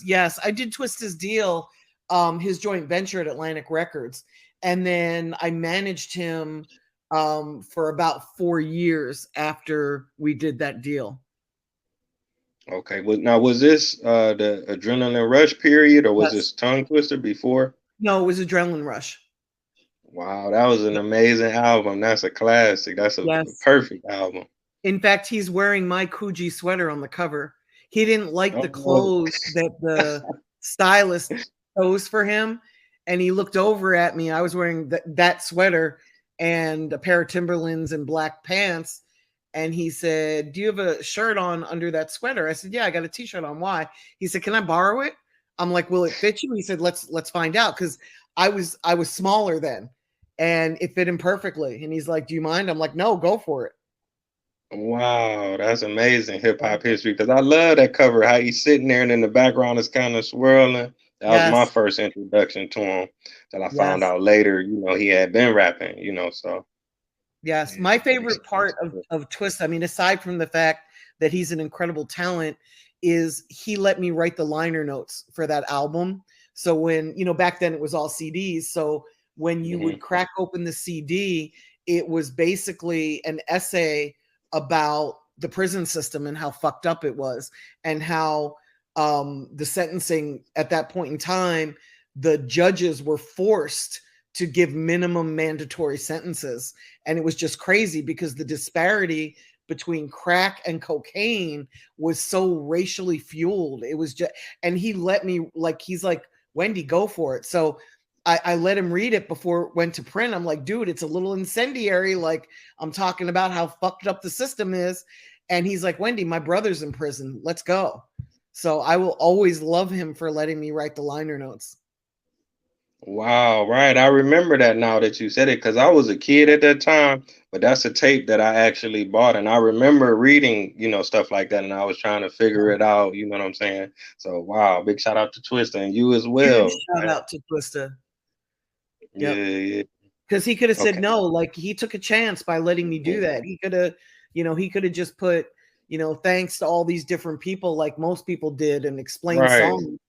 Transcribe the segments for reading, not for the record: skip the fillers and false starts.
Yes, I did Twista's deal, his joint venture at Atlantic Records, and then I managed him for about 4 years after we did that deal. Okay. Now was this the adrenaline rush period, or was Yes. this tongue twister before? No, it was Adrenaline Rush. Wow, that was an Yep. amazing album. That's a classic. That's a Yes. perfect album. In fact, he's wearing my Coogee sweater on the cover. He didn't like the Oh, clothes that the stylist chose for him, and he looked over at me. I was wearing that sweater and a pair of Timberlands and black pants, and he said, "Do you have a shirt on under that sweater?" I said, "Yeah, I got a t-shirt on." Why? He said, "Can I borrow it?" I'm like, "Will it fit you?" He said, "Let's find out," because I was smaller then, and it fit him perfectly. And he's like, "Do you mind?" I'm like, "No, go for it." wow, that's amazing hip hop history. Because I love that cover. How he's sitting there and in the background is kind of swirling. That was my Yes, first introduction to him. That I found yes, out later, he had been rapping. So yes. yeah, My that makes favorite part sense. of Twist, I mean, aside from the fact that he's an incredible talent, is he let me write the liner notes for that album. So when, back then it was all CDs. So when you Hmm. would crack open the CD, it was basically an essay about the prison system and how fucked up it was, and how the sentencing at that point in time, the judges were forced to give minimum mandatory sentences. And it was just crazy because the disparity between crack and cocaine was so racially fueled. It was just, and he let me, like, he's like, "Wendy, go for it." So I let him read it before it went to print. I'm like, "Dude, it's a little incendiary. Like, I'm talking about how fucked up the system is." And he's like, "Wendy, my brother's in prison. Let's go." So I will always love him for letting me write the liner notes. Wow, right. I remember that now that you said it because I was a kid at that time, but that's a tape that I actually bought. And I remember reading, stuff like that, and I was trying to figure it out. You know what I'm saying? So, wow, big shout out to Twista and you as Huge well, shout man. out to Twista. Yeah, Yep. yeah. Because he could have said Okay. no. Like, he took a chance by letting me do Mhm. that. He could have just put, thanks to all these different people, like most people did, and explain Right. songs.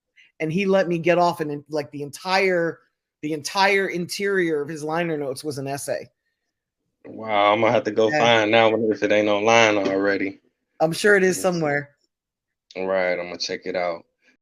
And he let me get off, and like the entire interior of his liner notes was an essay. Wow, I'm gonna have to go Yeah, find that one if it ain't online already. I'm sure it is Let's see. somewhere. All right, I'm gonna check it out.